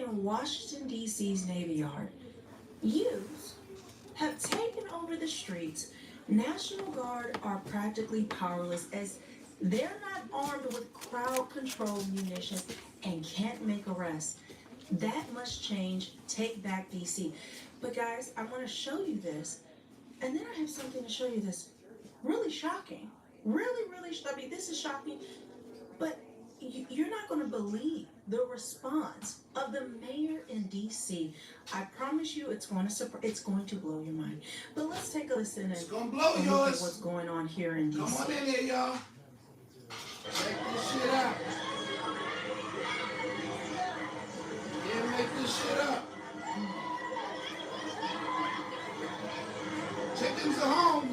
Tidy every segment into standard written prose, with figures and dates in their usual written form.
in Washington, D.C.'s Navy Yard. Youths have taken over the streets. National Guard are practically powerless as they're not armed with crowd control munitions and can't make arrests. That must change. Take back DC. But guys, I want to show you this. And then I have something to show you this. Really shocking. Really, I mean, this is shocking. But you're not going to believe the response of the mayor in D.C. I promise you, it's going to blow your mind. But let's take a listen and look at what's going on here in D.C. Come on in here, y'all. Check this shit out. Yeah, make this shit up. Chickens are home.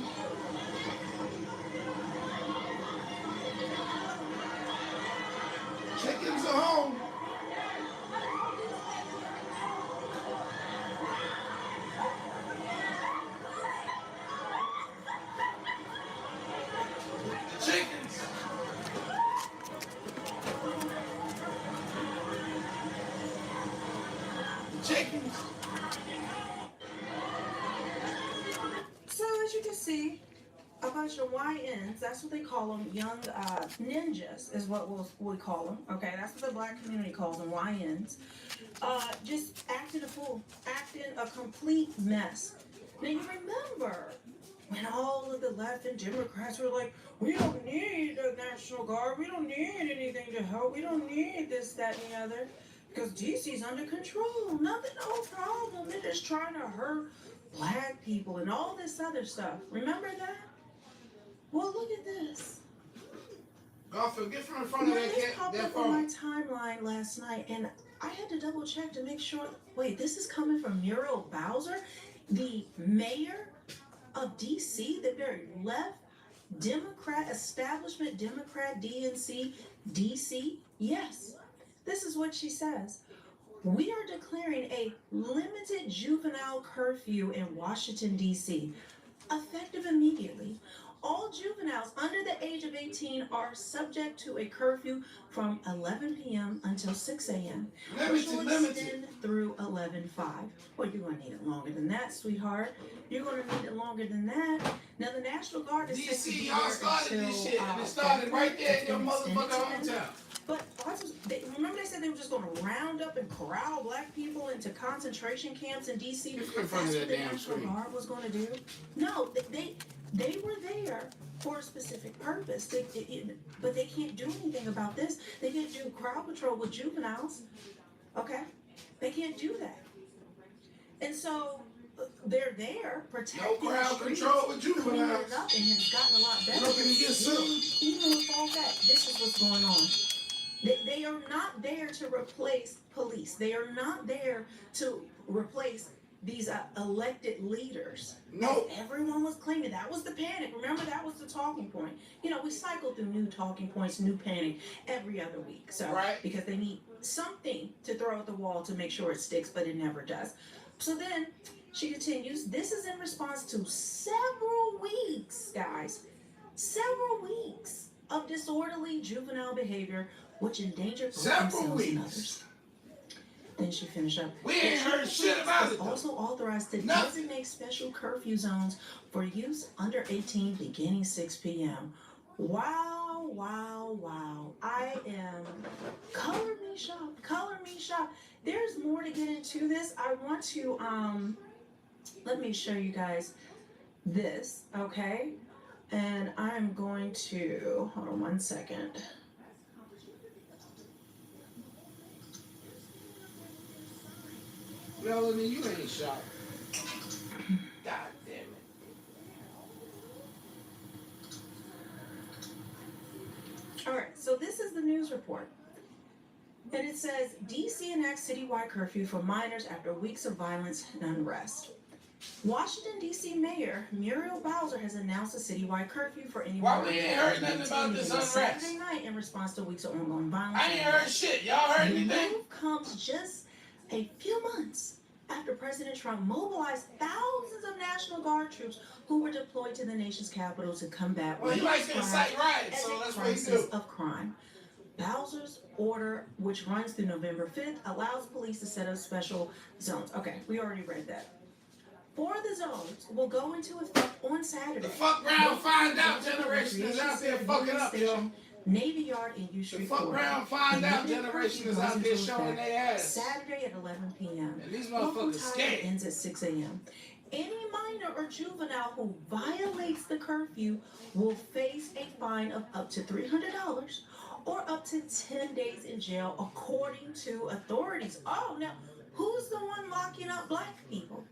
Chickens are home. Chickens. Chickens. So as you can see, a bunch of YNs, that's what they call them, young ninjas is what we call them, okay? That's what the black community calls them, YNs. Just acting a fool, acting a complete mess. Now you remember when all of the left and Democrats were like, we don't need the National Guard, we don't need anything to help, we don't need this, that, and the other, because DC's under control, nothing, no problem, they're just trying to hurt black people and all this other stuff. Remember that? Well, look at this. Garfield, get from in front of that This popped that up on my phone. timeline last night, and I had to double check to make sure. Wait, this is coming from Muriel Bowser, the mayor of D.C., the very left Democrat establishment, Democrat DNC, D.C. Yes, this is what she says. We are declaring a limited juvenile curfew in Washington, D.C., effective immediately. All juveniles under the age of 18 are subject to a curfew from 11 p.m. until 6 a.m., which will extend through 11/5. Well, you're going to need it longer than that, sweetheart. You're going to need it longer than that. Now, the National Guard is set to be DC, y'all started this shit, and it started right there in your motherfucking hometown. But remember they said they were just going to round up and corral black people into concentration camps in D.C.? That's what the National Guard was going to do? No, they were there for a specific purpose. But they can't do anything about this. They can't do crowd control with juveniles. Okay? They can't do that. And so they're there protecting no crowd the streets, control with juveniles. cleaning it up, and it's gotten a lot better. You're not gonna get sued. Even with all that, this is what's going on. They are not there to replace police. They are not there to replace these elected leaders. No. Everyone was claiming that was the panic. Remember, that was the talking point. You know, we cycle through new talking points, new panic every other week. So, right. Because they need something to throw at the wall to make sure it sticks, but it never does. So then she continues, this is in response to several weeks, guys, several weeks of disorderly juvenile behavior, which endanger both themselves and others. Then she finished up. We ain't heard shit about it. Also authorized to designate special curfew zones for youths under 18 beginning 6 p.m. Wow, wow, wow. I am color me shocked. There's more to get into this. I want to let me show you guys this, okay? And I'm going to hold on one second. Melanie, you ain't shocked. God damn it. All right, so this is the news report. And it says, D.C. enacts citywide curfew for minors after weeks of violence and unrest. Washington, D.C. Mayor Muriel Bowser has announced a citywide curfew for anyone. Why we ain't heard nothing about this unrest? Saturday night in response to weeks of ongoing violence. I ain't heard shit. Y'all heard anything? The move comes just a few months after President Trump mobilized thousands of National Guard troops who were deployed to the nation's capital to combat well, he likes to incite riots, so that's what he do. Of crime. Bowser's order, which runs through November 5th, allows police to set up special zones. Okay, we already read that. 4 of the zones will go into effect on Saturday. The fuck round, find out generation is out there fucking up, yo. Navy Yard and U Street. The fuck round, find out generation is out there showing their ass. Saturday at 11 p.m. And these motherfuckers scared. Ends at 6 a.m. Any minor or juvenile who violates the curfew will face a fine of up to $300 or up to 10 days in jail, according to authorities. Oh, now, who's the one locking up black people?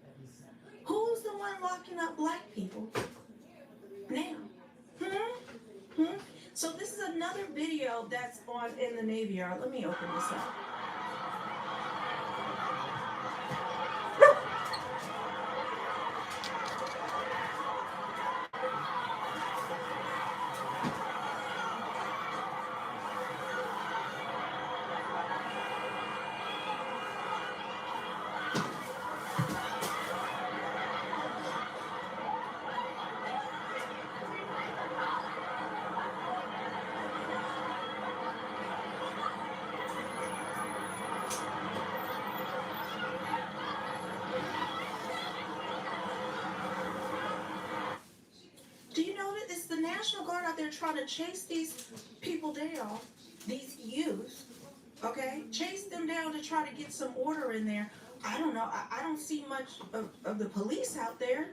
Who's the one locking up black people now? So this is another video that's on in the Navy Yard. Let me open this up. Do you know that it's the National Guard out there trying to chase these people down, these youth, okay? Chase them down to try to get some order in there. I don't know. I don't see much of the police out there.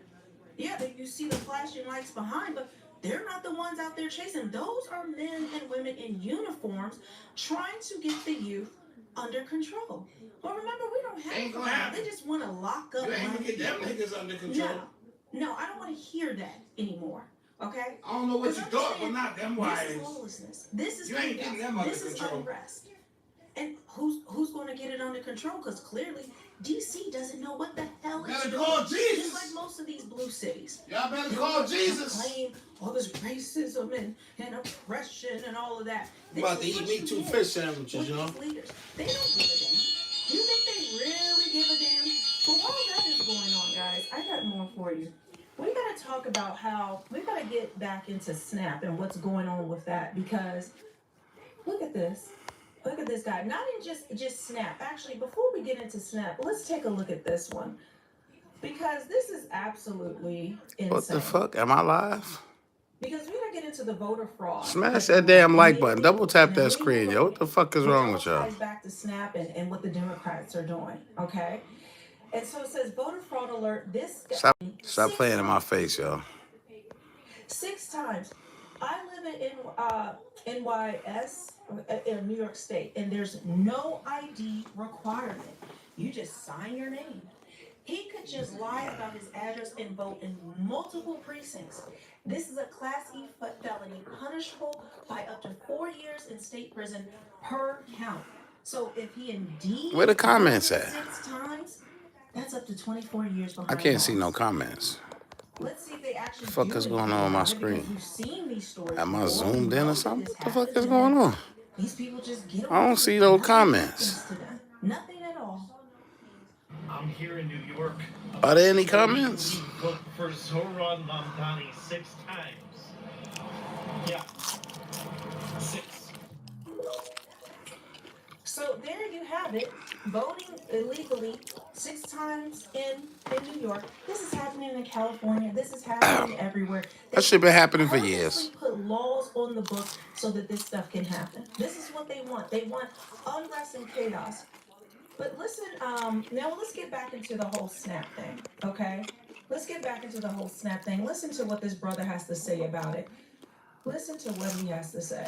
Yeah, you see the flashing lights behind, but they're not the ones out there chasing. Those are men and women in uniforms trying to get the youth under control. Well, remember, we don't have control. They just want to lock up. You ain't gonna get them niggas under control. No, I don't want to hear that anymore. Okay? I don't know what you thought, but not them wise. This is lawlessness. This is you ain't getting them under control. This is unrest. And who's going to get it under control? Because clearly, D.C. doesn't know what the hell it's doing. Call Jesus. Just like most of these blue cities. Y'all better call Jesus. Claim all this racism and oppression and all of that. I'm about to eat me 2 fish sandwiches, y'all. Leaders, they don't give a damn. You think they really give a damn? But while that is going on, guys, I got more for you. We got to talk about how we got to get back into Snap and what's going on with that, because look at this. Look at this guy. Not in just Snap. Actually, before we get into Snap, let's take a look at this one, because this is absolutely insane. What the fuck? Am I live? Because we got to get into the voter fraud. Smash that damn like button. Double tap that screen, yo. What the fuck is wrong with y'all? Back to Snap and what the Democrats are doing, okay? And so it says voter fraud alert. This guy, Stop playing in my face, y'all. 6 times. I live in NYS in New York State, and there's no ID requirement. You just sign your name. He could just lie about his address and vote in multiple precincts. This is a Class E felony, punishable by up to 4 years in state prison per count. So if he indeed Where the comments at? 6 times, that's up to 24 years behind. I can't see no comments. Let's see if they actually. What the fuck is going on my screen? You've seen these stories. Am I zoomed in or something? What the fuck is going on? These people just get. I don't see no comments. Nothing at all. I'm here in New York. Are there any comments? Vote for Zohran Mamdani 6 times. Yeah. 6. So there you have it. Voting illegally 6 times in New York. This is happening in California. This is happening everywhere. That shit been happening for years. Put laws on the books so that this stuff can happen. This is what they want. They want unrest and chaos. But listen, now let's get back into the whole Snap thing, okay? Let's get back into the whole Snap thing. Listen to what this brother has to say about it. Listen to what he has to say.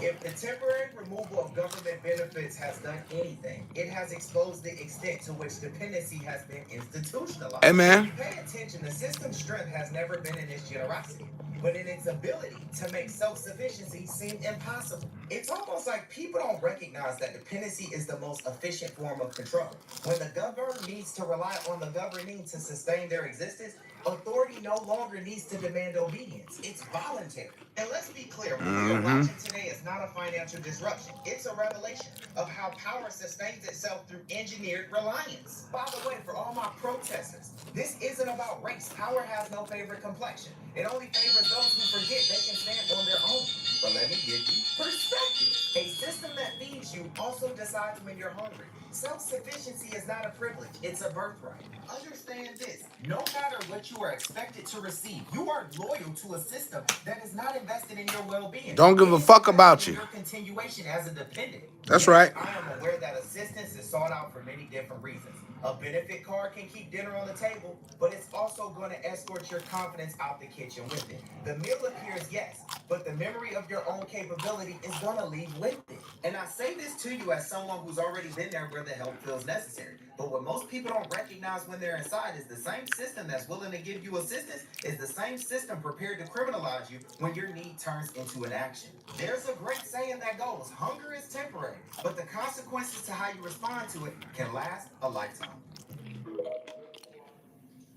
If the temporary removal of government benefits has done anything, it has exposed the extent to which dependency has been institutionalized. Hey, man. Pay attention, the system's strength has never been in its generosity, but in its ability to make self-sufficiency seem impossible. It's almost like people don't recognize that dependency is the most efficient form of control. When the governed needs to rely on the governing to sustain their existence, authority no longer needs to demand obedience. It's voluntary. And let's be clear, what we are watching today is not a financial disruption. It's a revelation of how power sustains itself through engineered reliance. By the way, for all my protesters, this isn't about race. Power has no favorite complexion. It only favors those who forget they can stand on their own. But let me give you perspective. A system that feeds you also decides when you're hungry. Self-sufficiency is not a privilege, it's a birthright. Understand this. No matter what you are expected to receive, you are loyal to a system that is not invested in your well-being. Don't give a fuck about you. Your continuation as a dependent. That's Yes, right. I am aware that assistance is sought out for many different reasons. A benefit card can keep dinner on the table, but it's also going to escort your confidence out the kitchen with it. The meal appears, yes, but the memory of your own capability is going to leave with it. And I say this to you as someone who's already been there where the help feels necessary. But what most people don't recognize when they're inside is the same system that's willing to give you assistance is the same system prepared to criminalize you when your need turns into an action. There's a great saying that goes, hunger is temporary, but the consequences to how you respond to it can last a lifetime.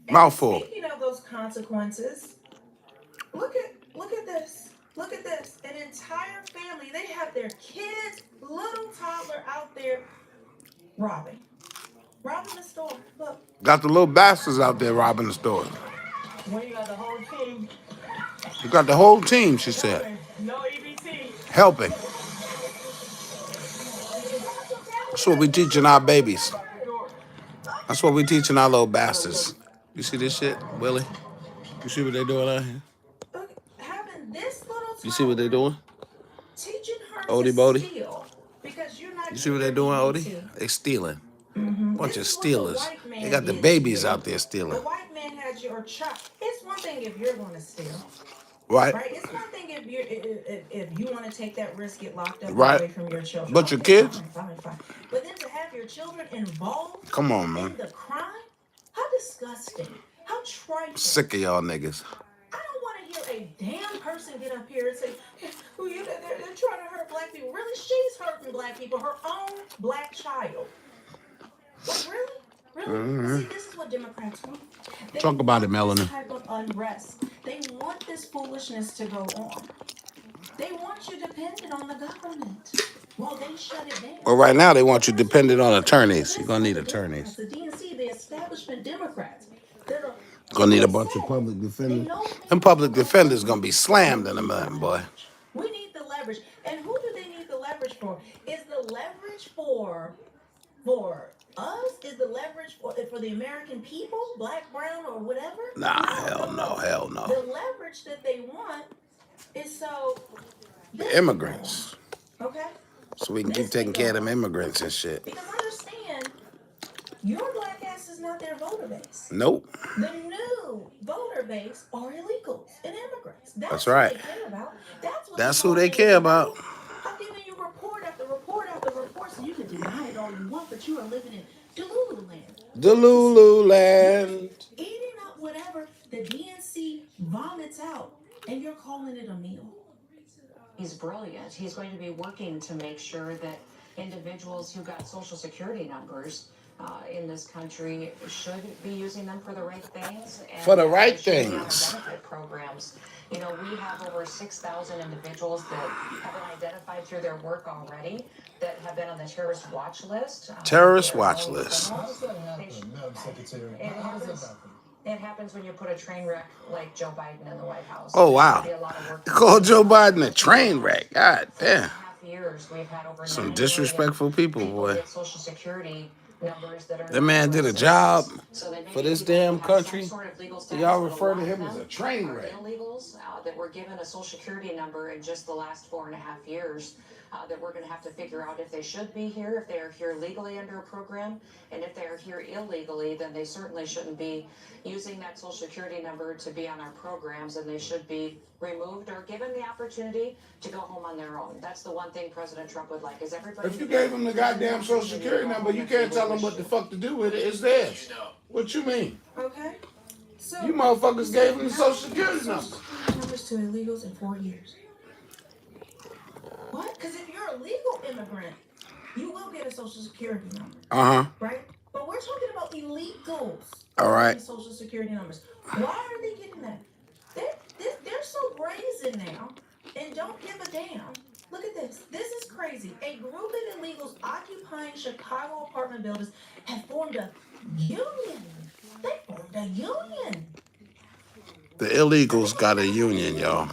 Mouthful. Speaking of those consequences, look at this. Look at this. An entire family, they have their kids, little toddler out there robbing the store. Look. Got the little bastards out there robbing the store. When you got the whole team. You got the whole team, she said. No EBT. Helping. That's what we teaching our babies. That's what we teaching our little bastards. You see this shit, Willie? You see what they doing out here? Having this little You see what they doing? Teaching her Odie to Bodie? steal because you're not. You see what they doing, Odie? They stealing. Bunch of stealers. They got the babies out there The stealing. white man has your child. It's one thing if you're going to steal, Right? right? It's one thing if you want to take that risk, get locked up Right. away from your children. But your kids? Fine. But then to have your children involved Come on, in man. the crime, how disgusting, how trifling. Sick of y'all niggas. I don't want to hear a damn person get up here and say, "Oh, they're trying to hurt black people." Really, she's hurting black people, her own black child. Like, really? See, this is what Democrats want. They Talk about it, want Melanie. this type of unrest. They want this foolishness to go on. They want you dependent on the government. Well, they shut it down. Well, right now they want you dependent on attorneys. You're gonna need attorneys. The DNC, the establishment Democrats. Gonna need a bunch of public defenders. Them public defenders gonna be slammed in a minute, boy. We need the leverage. And who do they need the leverage for? Is the leverage for us? Is the leverage for the American people, black, brown, or whatever? Nah, hell no. The leverage that they want is so The immigrants. okay. So we can keep taking care of them immigrants and shit. Because understand, your black ass is not their voter base. Nope. The new voter base are illegals and immigrants. That's right. What they care about. That's who they care about. I'm giving you report after report after report, so you can deny it all you want, but you are living in Delulu land. Delulu land. Eating up whatever the DNC vomits out, and you're calling it a meal. He's brilliant. He's going to be working to make sure that individuals who got Social Security numbers in this country should be using them for the right things. And For the right should be on things. benefit programs. You know, we have over 6,000 individuals that have been identified through their work already that have been on the terrorist watch list. Terrorist watch list. How does that happen, Madam Secretary? How does that happen? It happens when you put a train wreck like Joe Biden in the White House. Oh, wow. There'll be a lot of work They called Joe Biden a train wreck. God damn. years, we've had over Some 9 disrespectful million people, boy. with Social Security numbers that are That man did a job so they may for be this people who damn have some country. sort of legal status, Y'all but refer lot to of him as them a train are wreck. illegals that were given a Social Security number in just the last 4.5 years. That we're going to have to figure out if they should be here, if they are here legally under a program, and if they are here illegally, then they certainly shouldn't be using that Social Security number to be on our programs, and they should be removed or given the opportunity to go home on their own. That's the one thing President Trump would like, is everybody... If you gave them the goddamn Social Security number, you can't tell them what the fuck to do with it. It's theirs. What you mean? Okay. So You motherfuckers gave them the Social Security number. numbers to illegals in 4 years. What? Because if you're a legal immigrant, you will get a Social Security number, Uh-huh. right? But we're talking about illegals. All right. getting Social Security numbers. Why are they getting that? They're so brazen now Chicago apartment builders have formed a union. They formed a union. The illegals got a union, y'all.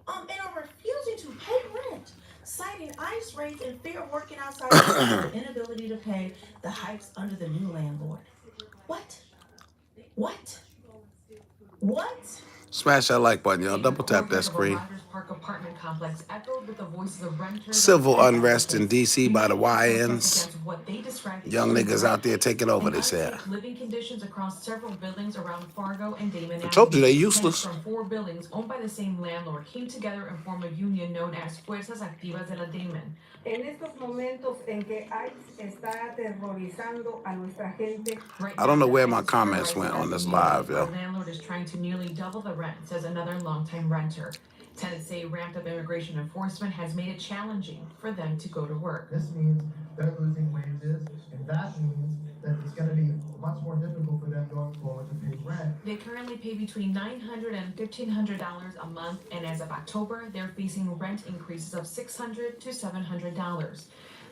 And are refusing to pay rent, citing ICE raids and fear of working outside the inability to pay the hikes under the new landlord. What? What? What? Smash that like button, y'all. Double tap that screen. Civil unrest in D.C. by the YNs. Young niggas out there taking over, they said. Living conditions across several buildings around Fargo and Damon. I told you they useless. From 4 buildings owned by the same landlord came together and formed a union known as Fuerzas Activas de la Damon. En estos momentos en que ICE está aterrorizando a nuestra gente. I don't know where my comments went on this live, yo. The landlord is trying to nearly double the rent, says another longtime renter. Tenants say ramped up immigration enforcement has made it challenging for them to go to work. This means they're losing wages, and that means that it's going to be much more difficult for them going forward to pay rent. They currently pay between $900 and $1,500 a month, and as of October, they're facing rent increases of $600 to $700.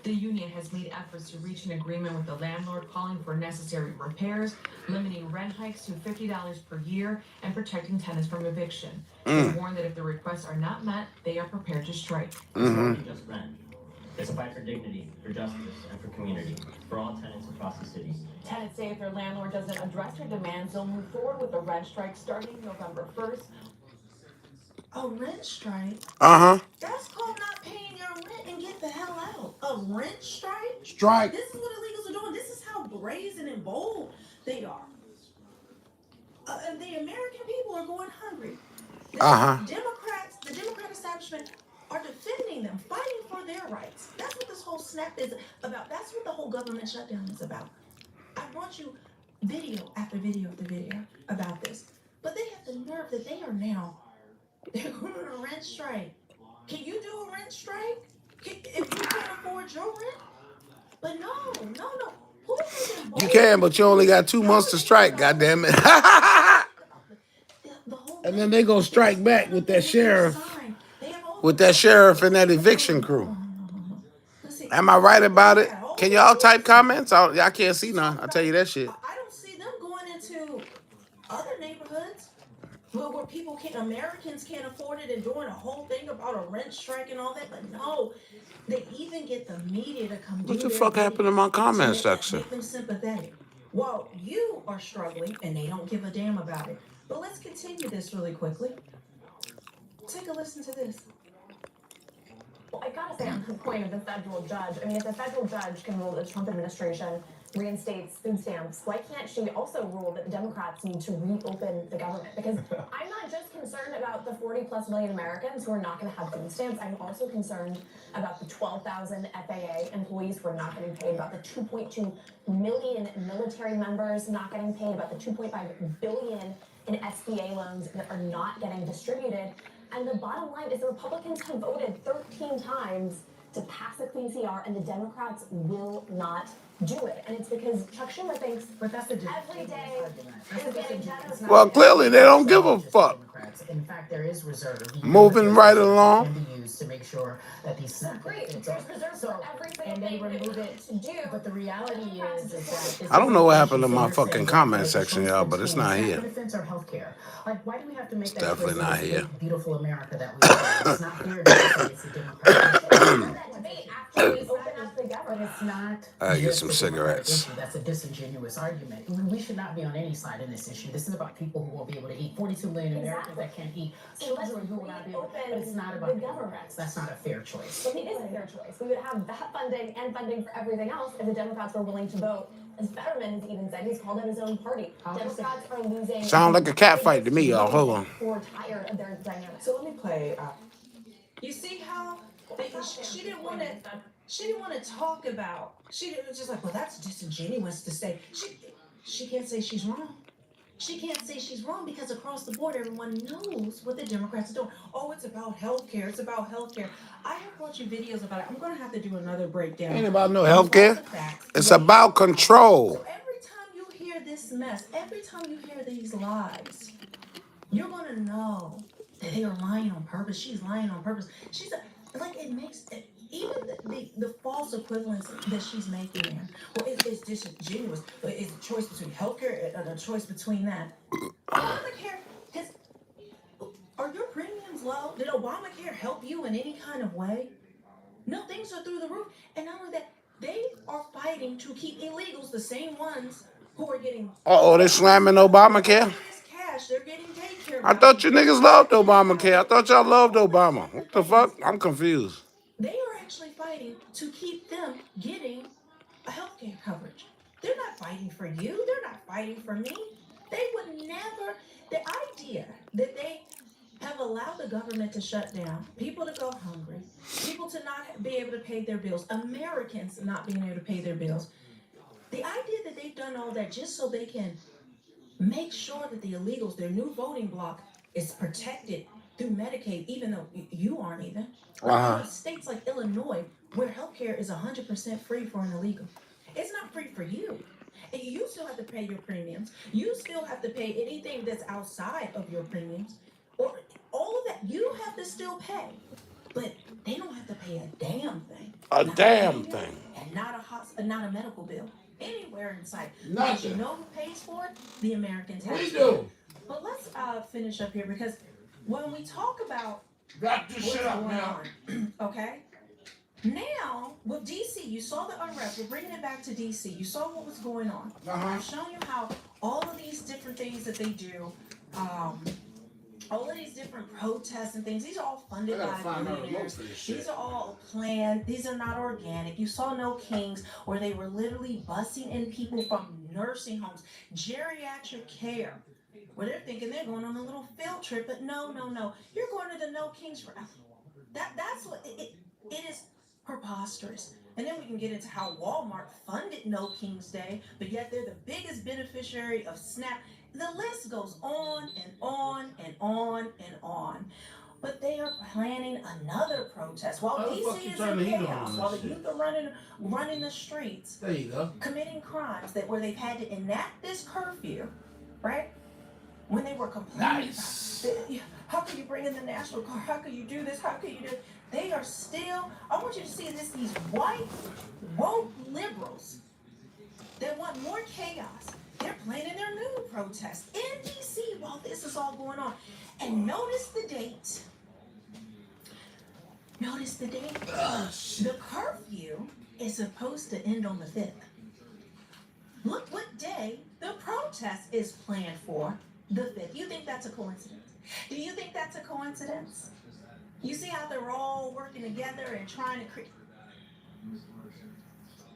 The union has made efforts to reach an agreement with the landlord, calling for necessary repairs, limiting rent hikes to $50 per year, and protecting tenants from eviction. They warn that if the requests are not met, they are prepared to strike. It's more than just rent. It's a fight for dignity, for justice, and for community, for all tenants across the city. Tenants say if their landlord doesn't address their demands, they'll move forward with the rent strike starting November 1st. A rent strike? Uh-huh. That's called not paying your rent and get the hell out. A rent strike? Strike. This is what illegals are doing. This is how brazen and bold they are. The American people are going hungry. The Democrat establishment are defending them, fighting for their rights. That's what this whole snap is about. That's what the whole government shutdown is about. I brought you video after video after video about this. But they have the nerve that they are now, they're going on a rent strike. Can you do a rent strike? If you can't afford your rent? But no. You can, but you only got 2 months to strike, goddammit. And then they gonna strike back with that sheriff. With that sheriff and that eviction crew. Am I right about it? Can y'all type comments? Y'all can't see none. I'll tell you that shit. I don't see them going into other neighborhoods where people Americans can't afford it and doing a whole thing about a rent strike and all that. But no, they even get the media to come. What the fuck happened in my comment section? Make them sympathetic. Well, you are struggling and they don't give a damn about it. But let's continue this really quickly. Take a listen to this. Well, I gotta say, on the point of the federal judge, I mean, if the federal judge can rule that the Trump administration reinstates food stamps, why can't she also rule that the Democrats need to reopen the government? Because I'm not just concerned about the 40+ million Americans who are not going to have food stamps. I'm also concerned about the 12,000 FAA employees who are not getting paid, about the 2.2 million military members not getting paid, about the 2.5 billion in SBA loans that are not getting distributed. And the bottom line is the Republicans have voted 13 times to pass the Clean CR, and the Democrats will not do it. And it's because Chuck Schumer thinks every day is getting better. Well, clearly they don't give a fuck. In fact, there is reserve. Moving right along. Can be used to make sure that these snap Great, there's reserve for every single and they thing remove that it. to do. But the reality is that I don't know what happened to my fucking comment section, y'all, but it's not here. Benefits or healthcare. Like, why do we have to make that Definitely choice not in here. this beautiful America that we live in? It's not fair to say it's a Democrat. But it's not. I get just some a cigarettes. issue. That's a disingenuous argument. We should not be on any side in this issue. This is about people who won't be able to eat. 42 million Americans that can't eat. Children who will not be able. But it's not about the Democrats. That's not a fair choice. It is a fair choice. We would have that funding and funding for everything else if the Democrats were willing to vote. As Fetterman has even said, he's called out his own party. Democrats are losing. Sound like a cat fight to me, y'all. Hold on. We're tired of their dynamics. So let me play. You see how she didn't want to. She didn't want to talk about. She was just like, well, that's disingenuous to say. She can't say she's wrong. She can't say she's wrong because across the board, everyone knows what the Democrats are doing. Oh, it's about health care. It's about health care. I have brought you videos about it. I'm going to have to do another breakdown. Ain't about no health care. It's about control. So every time you hear this mess, every time you hear these lies, you're going to know that they are lying on purpose. She's lying on purpose. She's like, it makes it, even the false equivalence that she's making there. Well, it's disingenuous. It's a choice between healthcare and a choice between that. Obamacare has. Are your premiums low? Did Obamacare help you in any kind of way? No, things are through the roof. And not only that, they are fighting to keep illegals, the same ones who are getting. They're slamming Obamacare. Cash, they're getting taken care of. I thought you niggas loved Obamacare. I thought y'all loved Obama. What the fuck? I'm confused. They are actually fighting to keep them getting a healthcare coverage. They're not fighting for you. They're not fighting for me. They would never. The idea that they have allowed the government to shut down, people to go hungry, people to not be able to pay their bills, Americans not being able to pay their bills. The idea that they've done all that just so they can make sure that the illegals, their new voting bloc, is protected through Medicaid, even though you aren't even. States like Illinois, where healthcare is 100% free for an illegal. It's not free for you. And you still have to pay your premiums. You still have to pay anything that's outside of your premiums. Or all of that, you have to still pay. But they don't have to pay a damn thing. A damn thing. And not a medical bill anywhere in sight. Nothing. But you know who pays for it? The American taxpayer. We do. But let's finish up here, because when we talk about Wrap this shit up now. Okay? Now, with D.C., you saw the unrest. We're bringing it back to D.C. You saw what was going on. I've shown you how all of these different things that they do, all of these different protests and things, these are all funded by millionaires. These are all planned. These are not organic. You saw No Kings, where they were literally busing in people from nursing homes, geriatric care, where they're thinking they're going on a little field trip, but no. You're going to the No Kings for that's what it is. Preposterous. And then we can get into how Walmart funded No King's Day, but yet they're the biggest beneficiary of SNAP. The list goes on and on and on and on. But they are planning another protest while DC is in chaos, while the youth are running the streets, There you go. committing crimes where they've had to enact this curfew, right? When they were complaining about, how can you bring in the National Guard? How can you do this? How can you do? They are still. I want you to see this. These white woke liberals that want more chaos. They're planning their new protest in D.C. while this is all going on. And notice the date. Notice the date. The curfew is supposed to end on the 5th. Look what day the protest is planned for. The 5th. You think that's a coincidence? Do you think that's a coincidence? You see how they're all working together and trying to create.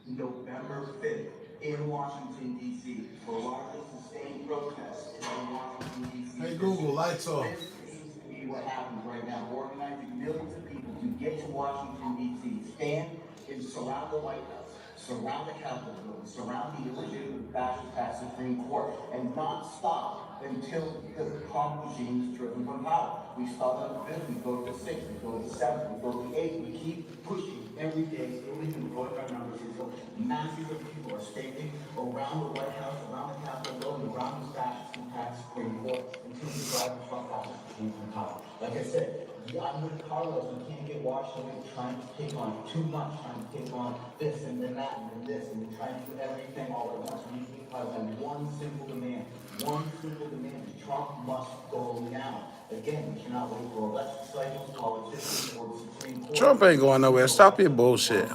November 5th in Washington, D.C. The largest sustained protest in Washington, D.C. Hey Google, lights off. This seems to be what happens right now. Organizing millions of people to get to Washington, D.C. Stand and surround the White House, surround the Capitol building, surround the illegitimate fascist Supreme Court, and not stop until the Trump regime is driven from power. We start on the 5th, we go to the 6th, we go to the 7th, we go to the 8th. We keep pushing every day, so we can grow our numbers until masses of people are standing around the White House, around the Capitol building, around the fascist and Supreme Court until we drive the Trump fascist regime from power. Like I said, I'm with Carlos. We can't get washed away trying to take on too much, trying to take on this and then that and then this, and then trying to do everything all at once. We have one simple demand. One simple demand: Trump must go now. Again, we cannot wait for election cycles, politicians, or the Supreme Court. Trump ain't going nowhere. Stop your bullshit.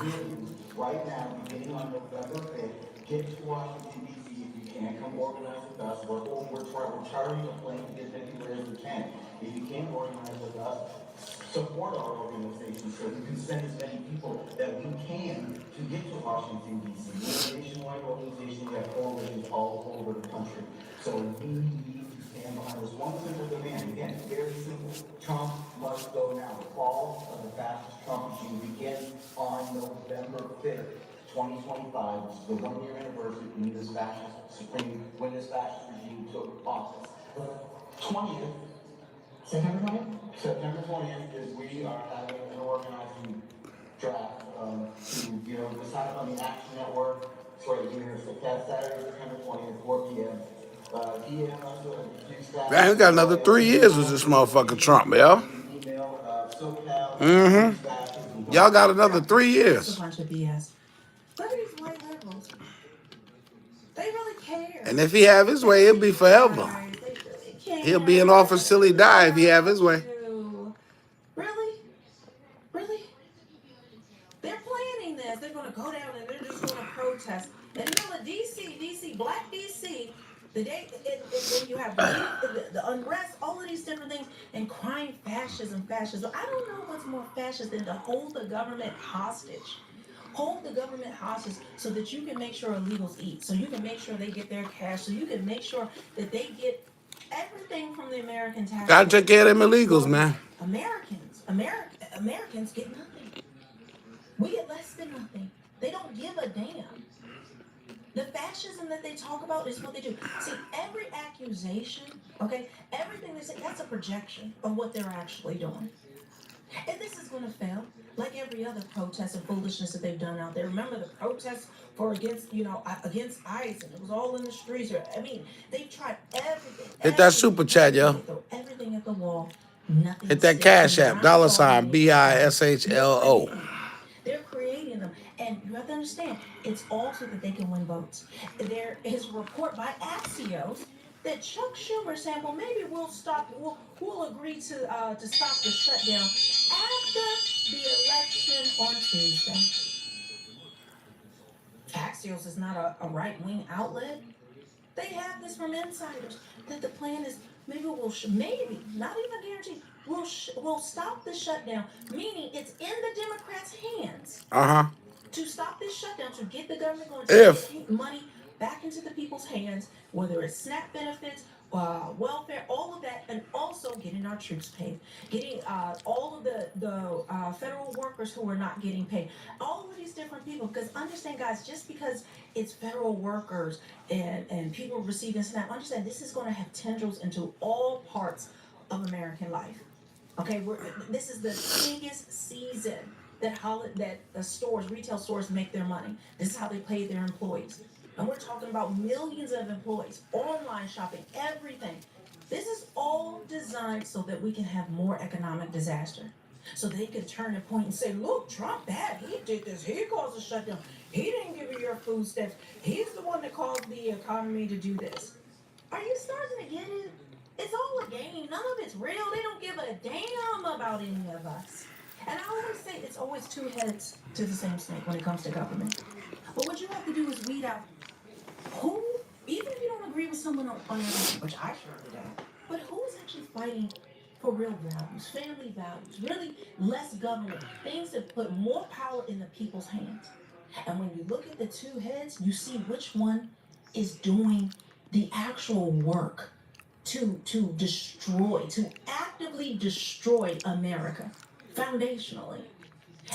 Right now, beginning on November 5th, get to Washington, D.C. if you can. Come organize with us. We're charting a plane to get anywhere as we can. If you can't organize with us, support our organization so we can send as many people that we can to get to Washington, D.C. We're a nationwide organization. We have coalitions all over the country. So we need to stand behind this one simple demand. Again, very simple. Trump must go now. The fall of the fascist Trump regime begins on November 5th, 2025, which is the 1-year anniversary when this fascist regime took office. The 20th, September 20th is we are having an organizing draft to decide on the Action Network. It's right here. So Saturday, September 20th, 4 p.m. Man, we got another 3 years with this motherfucker Trump, yo. Y'all got another 3 It's a years. bunch of BS. Look at these white liberals. They really care. And if he have his way, it'll be forever. They really care. He'll be in office till he die if he have his way. Really? Really? They're planning this. They're going to go down and they're just going to protest. And you know, D.C., Black D.C., the day when you have the unrest, all of these different things, and crying fascism. I don't know what's more fascist than to hold the government hostage. Hold the government hostage so that you can make sure illegals eat, so you can make sure they get their cash, so you can make sure that they get everything from the American tax. Gotta take care of them illegals, man. Americans get nothing. We get less than nothing. They don't give a damn. The fascism that they talk about is what they do. See, every accusation, okay, everything they say, that's a projection of what they're actually doing. And this is going to fail, like every other protest and foolishness that they've done out there. Remember the protests against ICE, and it was all in the streets. I mean, they've tried everything. Hit that super chat, yo. Throw everything at the wall. Nothing. Hit that Cash App, $ BISHLO. They're creating them, and you have to understand, it's all so that they can win votes. There is a report by Axios that Chuck Schumer saying, well, maybe we'll agree to stop the shutdown after the election on Tuesday. Axios is not a right-wing outlet. They have this from insiders that the plan is maybe not even guaranteed, we'll stop the shutdown, meaning it's in the Democrats' hands. To stop this shutdown, to get the government going to get money back into the people's hands, whether it's SNAP benefits, welfare, all of that, and also getting our troops paid, getting all of the federal workers who are not getting paid, all of these different people. Because understand, guys, just because it's federal workers and people receiving SNAP, understand this is going to have tendrils into all parts of American life. Okay, this is the biggest season that retail stores make their money. This is how they pay their employees. And we're talking about millions of employees, online shopping, everything. This is all designed so that we can have more economic disaster. So they can turn and point and say, look, Trump bad. He did this. He caused a shutdown. He didn't give you your food stamps. He's the one that caused the economy to do this. Are you starting to get it? It's all a game. None of it's real. They don't give a damn about any of us. And I always say it's always two heads to the same snake when it comes to government. But what you have to do is weed out who, even if you don't agree with someone on everything, which I surely don't, but who's actually fighting for real values, family values, really less government, things that put more power in the people's hands. And when you look at the two heads, you see which one is doing the actual work to actively destroy America, foundationally.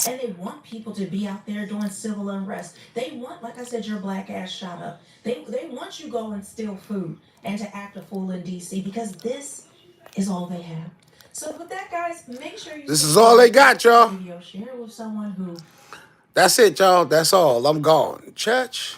And they want people to be out there doing civil unrest. They want, like I said, your black ass shot up. They want you go and steal food and to act a fool in D.C. because this is all they have. So with that, guys, make sure you... This is all they got, y'all. Share with someone who... That's it, y'all. That's all. I'm gone. Church.